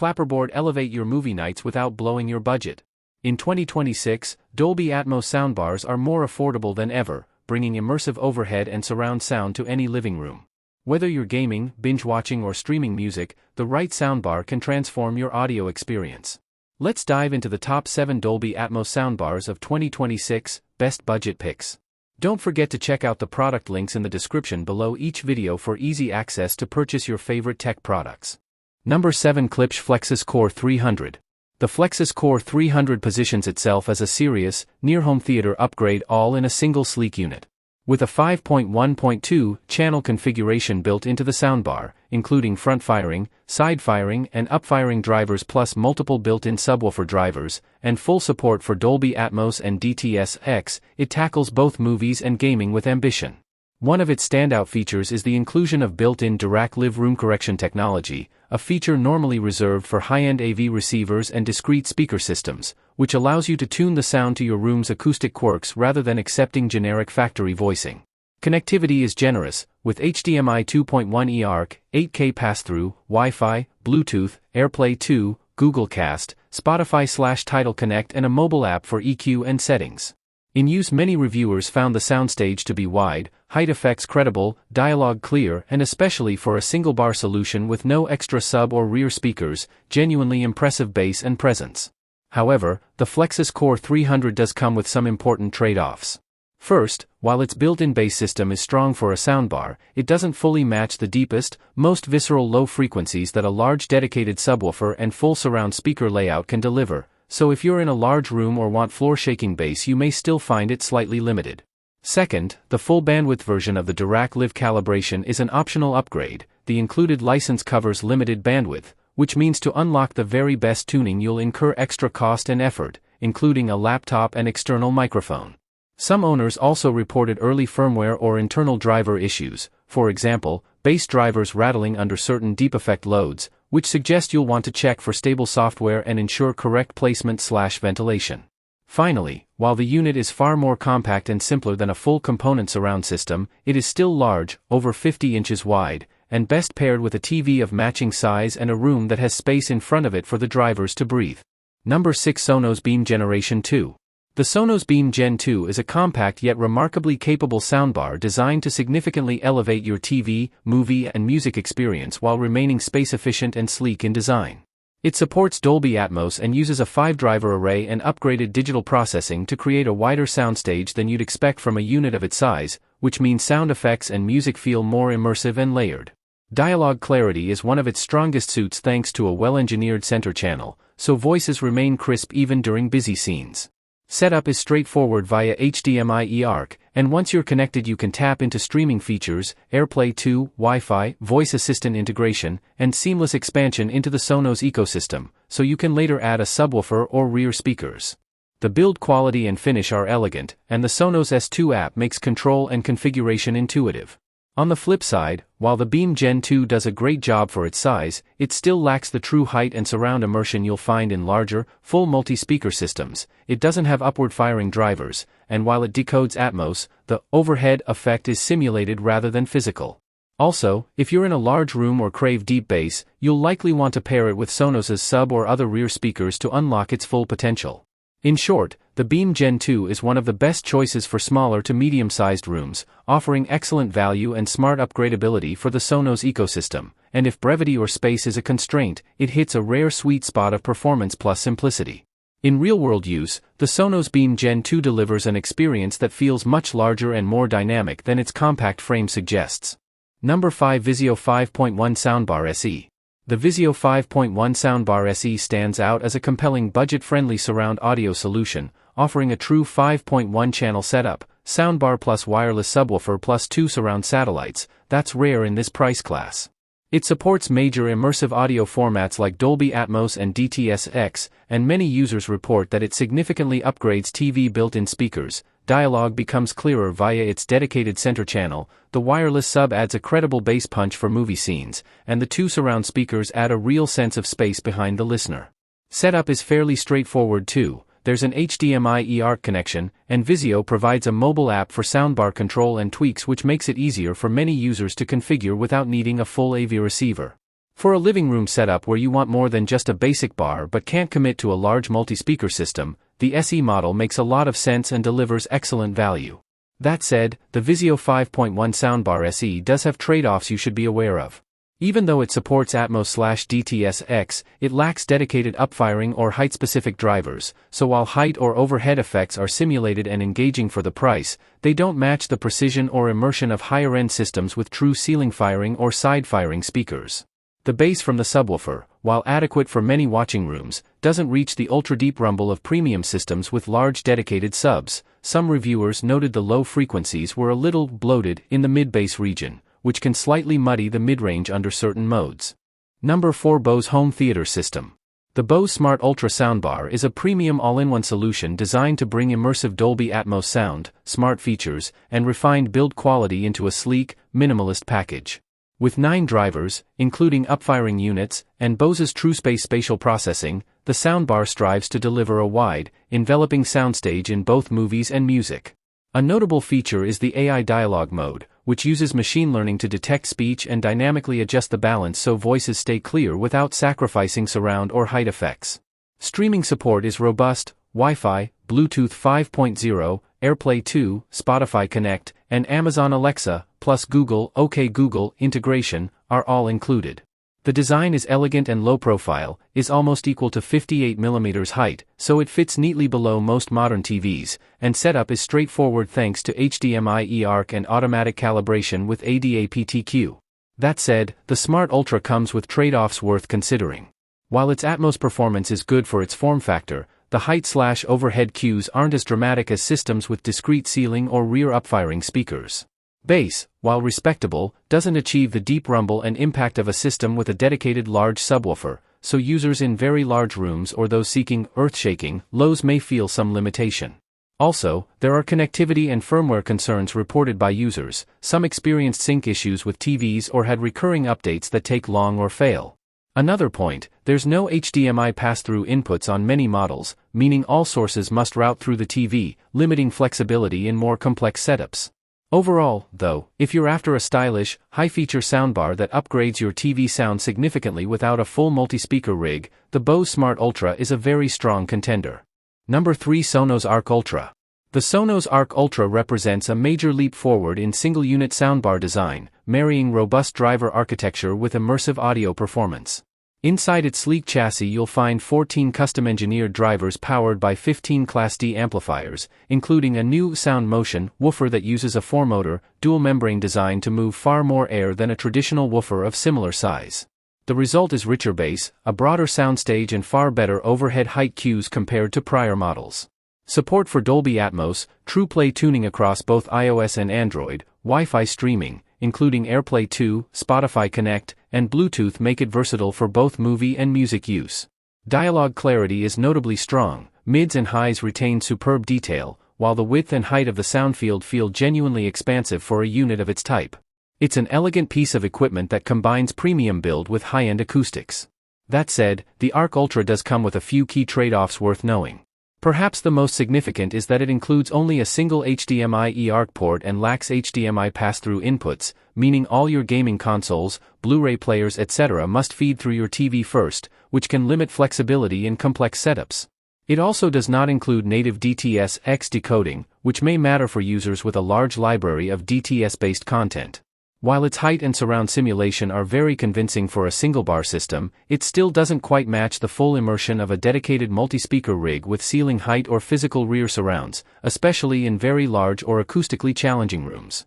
clapperboard elevate your movie nights without blowing your budget. In 2026, Dolby Atmos soundbars are more affordable than ever, bringing immersive overhead and surround sound to any living room. Whether you're gaming, binge-watching or streaming music, the right soundbar can transform your audio experience. Let's dive into the top 7 Dolby Atmos soundbars of 2026, best budget picks. Don't forget to check out the product links in the description below each video for easy access to purchase your favorite tech products. Number 7. Klipsch Flexus Core 300. The Flexus Core 300 positions itself as a serious, near-home theater upgrade all in a single sleek unit. With a 5.1.2 channel configuration built into the soundbar, including front-firing, side-firing and up-firing drivers plus multiple built-in subwoofer drivers, and full support for Dolby Atmos and DTS-X, it tackles both movies and gaming with ambition. One of its standout features is the inclusion of built-in Dirac Live room correction technology, a feature normally reserved for high-end AV receivers and discrete speaker systems, which allows you to tune the sound to your room's acoustic quirks rather than accepting generic factory voicing. Connectivity is generous, with HDMI 2.1 eARC, 8K pass-through, Wi-Fi, Bluetooth, AirPlay 2, Google Cast, Spotify/Tidal Connect and a mobile app for EQ and settings. In use, many reviewers found the soundstage to be wide, height effects credible, dialogue clear, and especially for a single-bar solution with no extra sub or rear speakers, genuinely impressive bass and presence. However, the Flexus Core 300 does come with some important trade-offs. First, while its built-in bass system is strong for a soundbar, it doesn't fully match the deepest, most visceral low frequencies that a large dedicated subwoofer and full surround speaker layout can deliver. So if you're in a large room or want floor-shaking bass, you may still find it slightly limited. Second, the full bandwidth version of the Dirac Live calibration is an optional upgrade. The included license covers limited bandwidth, which means to unlock the very best tuning you'll incur extra cost and effort, including a laptop and external microphone. Some owners also reported early firmware or internal driver issues, for example, bass drivers rattling under certain deep effect loads, which suggest you'll want to check for stable software and ensure correct placement/ventilation. Finally, while the unit is far more compact and simpler than a full component surround system, it is still large, over 50 inches wide, and best paired with a TV of matching size and a room that has space in front of it for the drivers to breathe. Number 6. Sonos Beam Generation 2. The Sonos Beam Gen 2 is a compact yet remarkably capable soundbar designed to significantly elevate your TV, movie and music experience while remaining space-efficient and sleek in design. It supports Dolby Atmos and uses a 5-driver array and upgraded digital processing to create a wider soundstage than you'd expect from a unit of its size, which means sound effects and music feel more immersive and layered. Dialogue clarity is one of its strongest suits thanks to a well-engineered center channel, so voices remain crisp even during busy scenes. Setup is straightforward via HDMI eARC, and once you're connected you can tap into streaming features, AirPlay 2, Wi-Fi, voice assistant integration, and seamless expansion into the Sonos ecosystem, so you can later add a subwoofer or rear speakers. The build quality and finish are elegant, and the Sonos S2 app makes control and configuration intuitive. On the flip side, while the Beam Gen 2 does a great job for its size, it still lacks the true height and surround immersion you'll find in larger, full multi-speaker systems. It doesn't have upward-firing drivers, and while it decodes Atmos, the overhead effect is simulated rather than physical. Also, if you're in a large room or crave deep bass, you'll likely want to pair it with Sonos's sub or other rear speakers to unlock its full potential. In short, the Beam Gen 2 is one of the best choices for smaller to medium-sized rooms, offering excellent value and smart upgradability for the Sonos ecosystem, and if brevity or space is a constraint, it hits a rare sweet spot of performance plus simplicity. In real-world use, the Sonos Beam Gen 2 delivers an experience that feels much larger and more dynamic than its compact frame suggests. Number 5. Vizio 5.1 Soundbar SE. The Vizio 5.1 Soundbar SE stands out as a compelling budget-friendly surround audio solution, offering a true 5.1 channel setup, soundbar plus wireless subwoofer plus 2 surround satellites. That's rare in this price class. It supports major immersive audio formats like Dolby Atmos and DTS-X, and many users report that it significantly upgrades TV built-in speakers. Dialogue becomes clearer via its dedicated center channel, the wireless sub adds a credible bass punch for movie scenes, and the 2 surround speakers add a real sense of space behind the listener. Setup is fairly straightforward too. There's an HDMI eARC connection, and Vizio provides a mobile app for soundbar control and tweaks, which makes it easier for many users to configure without needing a full AV receiver. For a living room setup where you want more than just a basic bar but can't commit to a large multi-speaker system, the SE model makes a lot of sense and delivers excellent value. That said, the Vizio 5.1 Soundbar SE does have trade-offs you should be aware of. Even though it supports Atmos/DTS-X, it lacks dedicated upfiring or height-specific drivers, so while height or overhead effects are simulated and engaging for the price, they don't match the precision or immersion of higher-end systems with true ceiling firing or side-firing speakers. The bass from the subwoofer, while adequate for many watching rooms, doesn't reach the ultra-deep rumble of premium systems with large dedicated subs. Some reviewers noted the low frequencies were a little bloated in the mid-bass region, which can slightly muddy the mid-range under certain modes. Number 4. Bose Home Theater System. The Bose Smart Ultra Soundbar is a premium all-in-one solution designed to bring immersive Dolby Atmos sound, smart features, and refined build quality into a sleek, minimalist package. With 9 drivers, including upfiring units, and Bose's TrueSpace spatial processing, the soundbar strives to deliver a wide, enveloping soundstage in both movies and music. A notable feature is the AI dialogue mode, which uses machine learning to detect speech and dynamically adjust the balance so voices stay clear without sacrificing surround or height effects. Streaming support is robust. Wi-Fi, Bluetooth 5.0, AirPlay 2, Spotify Connect, and Amazon Alexa, plus Google OK Google integration, are all included. The design is elegant and low profile, is almost equal to 58mm height, so it fits neatly below most modern TVs, and setup is straightforward thanks to HDMI eARC and automatic calibration with ADAPTQ. That said, the Smart Ultra comes with trade-offs worth considering. While its Atmos performance is good for its form factor, the height/overhead cues aren't as dramatic as systems with discrete ceiling or rear upfiring speakers. Bass, while respectable, doesn't achieve the deep rumble and impact of a system with a dedicated large subwoofer, so users in very large rooms or those seeking earth-shaking lows may feel some limitation. Also, there are connectivity and firmware concerns reported by users. Some experienced sync issues with TVs or had recurring updates that take long or fail. Another point, there's no HDMI pass-through inputs on many models, meaning all sources must route through the TV, limiting flexibility in more complex setups. Overall, though, if you're after a stylish, high-feature soundbar that upgrades your TV sound significantly without a full multi-speaker rig, the Bose Smart Ultra is a very strong contender. Number 3. Sonos Arc Ultra. The Sonos Arc Ultra represents a major leap forward in single-unit soundbar design, marrying robust driver architecture with immersive audio performance. Inside its sleek chassis you'll find 14 custom-engineered drivers powered by 15 Class D amplifiers, including a new Sound Motion woofer that uses a 4-motor, dual-membrane design to move far more air than a traditional woofer of similar size. The result is richer bass, a broader soundstage and far better overhead height cues compared to prior models. Support for Dolby Atmos, TruePlay tuning across both iOS and Android, Wi-Fi streaming, including AirPlay 2, Spotify Connect, and Bluetooth make it versatile for both movie and music use. Dialogue clarity is notably strong, mids and highs retain superb detail, while the width and height of the sound field feel genuinely expansive for a unit of its type. It's an elegant piece of equipment that combines premium build with high-end acoustics. That said, the Arc Ultra does come with a few key trade-offs worth knowing. Perhaps the most significant is that it includes only a single HDMI eARC port and lacks HDMI pass-through inputs, meaning all your gaming consoles, Blu-ray players etc. must feed through your TV first, which can limit flexibility in complex setups. It also does not include native DTS-X decoding, which may matter for users with a large library of DTS-based content. While its height and surround simulation are very convincing for a single-bar system, it still doesn't quite match the full immersion of a dedicated multi-speaker rig with ceiling height or physical rear surrounds, especially in very large or acoustically challenging rooms.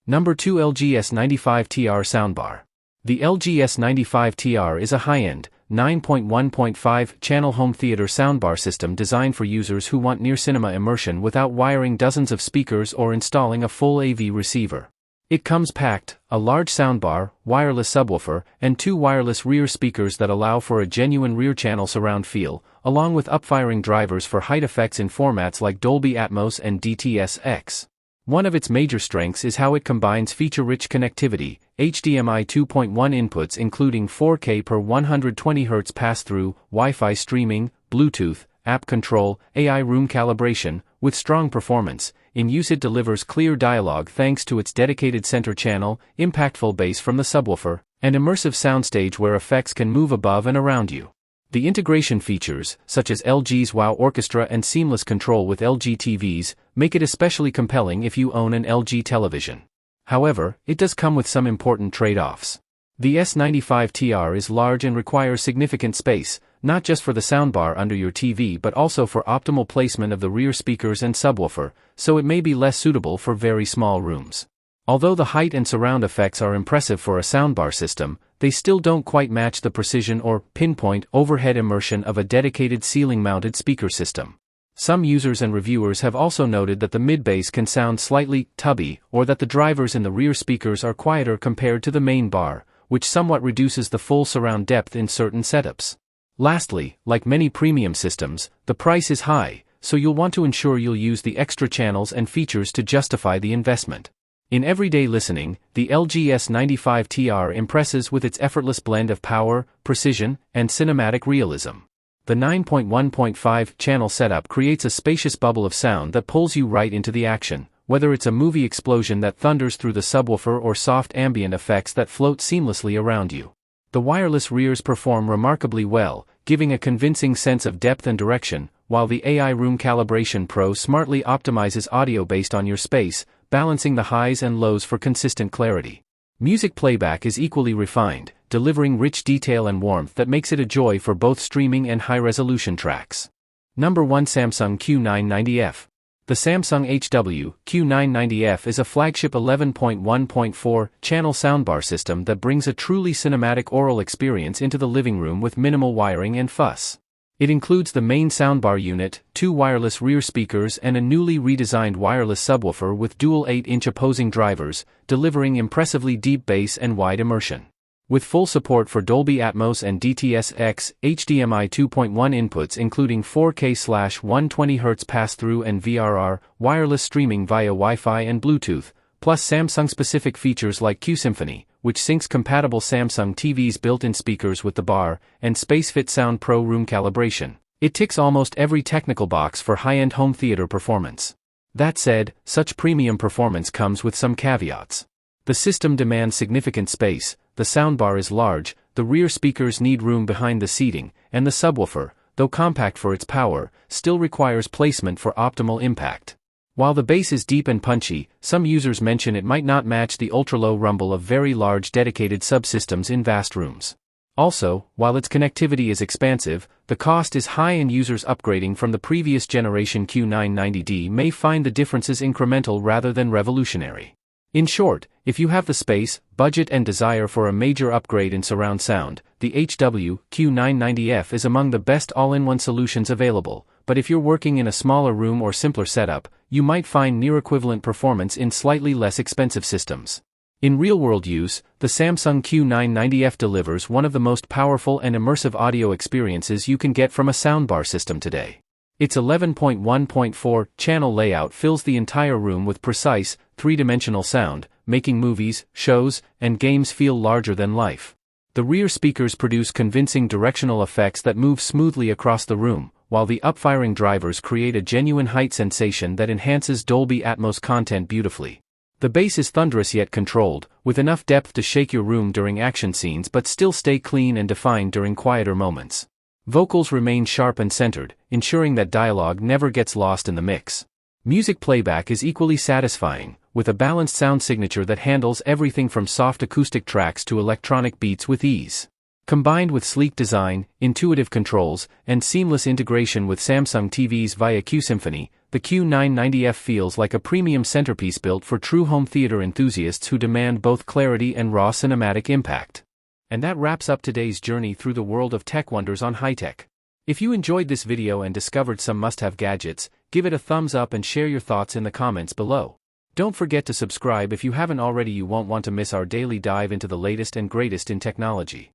Number 2. LG S95TR Soundbar. The LG S95TR is a high-end, 9.1.5 channel home theater soundbar system designed for users who want near-cinema immersion without wiring dozens of speakers or installing a full AV receiver. It comes packed, a large soundbar, wireless subwoofer, and 2 wireless rear speakers that allow for a genuine rear-channel surround feel, along with upfiring drivers for height effects in formats like Dolby Atmos and DTS-X. One of its major strengths is how it combines feature-rich connectivity, HDMI 2.1 inputs including 4K per 120Hz pass-through, Wi-Fi streaming, Bluetooth, app control, AI room calibration, with strong performance. In use it delivers clear dialogue thanks to its dedicated center channel, impactful bass from the subwoofer, An immersive soundstage where effects can move above and around you. The integration features, such as LG's Wow Orchestra and seamless control with LG TVs, make it especially compelling if you own an LG television. However, it does come with some important trade-offs. The S95TR is large and requires significant space, not just for the soundbar under your TV but also for optimal placement of the rear speakers and subwoofer, so it may be less suitable for very small rooms. Although the height and surround effects are impressive for a soundbar system, they still don't quite match the precision or pinpoint overhead immersion of a dedicated ceiling-mounted speaker system. Some users and reviewers have also noted that the mid-bass can sound slightly tubby, or that the drivers in the rear speakers are quieter compared to the main bar, which somewhat reduces the full surround depth in certain setups. Lastly, like many premium systems, the price is high, so you'll want to ensure you'll use the extra channels and features to justify the investment. In everyday listening, the LG S95TR impresses with its effortless blend of power, precision, and cinematic realism. The 9.1.5 channel setup creates a spacious bubble of sound that pulls you right into the action, whether it's a movie explosion that thunders through the subwoofer or soft ambient effects that float seamlessly around you. The wireless rears perform remarkably well, giving a convincing sense of depth and direction, while the AI Room Calibration Pro smartly optimizes audio based on your space, balancing the highs and lows for consistent clarity. Music playback is equally refined, delivering rich detail and warmth that makes it a joy for both streaming and high-resolution tracks. Number 1. Samsung Q990F. The Samsung HW Q990F is a flagship 11.1.4 channel soundbar system that brings a truly cinematic aural experience into the living room with minimal wiring and fuss. It includes the main soundbar unit, 2 wireless rear speakers and a newly redesigned wireless subwoofer with dual 8-inch opposing drivers, delivering impressively deep bass and wide immersion. With full support for Dolby Atmos and DTS-X, HDMI 2.1 inputs including 4K/120Hz pass-through and VRR, wireless streaming via Wi-Fi and Bluetooth, plus Samsung-specific features like Q-Symphony, which syncs compatible Samsung TV's built-in speakers with the bar, and SpaceFit Sound Pro room calibration. It ticks almost every technical box for high-end home theater performance. That said, such premium performance comes with some caveats. The system demands significant space, the soundbar is large, the rear speakers need room behind the seating, and the subwoofer, though compact for its power, still requires placement for optimal impact. While the bass is deep and punchy, some users mention it might not match the ultra-low rumble of very large dedicated subsystems in vast rooms. Also, while its connectivity is expansive, the cost is high and users upgrading from the previous generation Q990D may find the differences incremental rather than revolutionary. In short, if you have the space, budget and desire for a major upgrade in surround sound, the HW Q990F is among the best all-in-one solutions available, but if you're working in a smaller room or simpler setup, you might find near-equivalent performance in slightly less expensive systems. In real-world use, the Samsung Q990F delivers one of the most powerful and immersive audio experiences you can get from a soundbar system today. Its 11.1.4 channel layout fills the entire room with precise, three-dimensional sound, making movies, shows, and games feel larger than life. The rear speakers produce convincing directional effects that move smoothly across the room, while the upfiring drivers create a genuine height sensation that enhances Dolby Atmos content beautifully. The bass is thunderous yet controlled, with enough depth to shake your room during action scenes but still stay clean and defined during quieter moments. Vocals remain sharp and centered, ensuring that dialogue never gets lost in the mix. Music playback is equally satisfying, with a balanced sound signature that handles everything from soft acoustic tracks to electronic beats with ease. Combined with sleek design, intuitive controls, and seamless integration with Samsung TVs via Q-Symphony, the Q990F feels like a premium centerpiece built for true home theater enthusiasts who demand both clarity and raw cinematic impact. And that wraps up today's journey through the world of tech wonders on high-tech. If you enjoyed this video and discovered some must-have gadgets, give it a thumbs up and share your thoughts in the comments below. Don't forget to subscribe if you haven't already. You won't want to miss our daily dive into the latest and greatest in technology.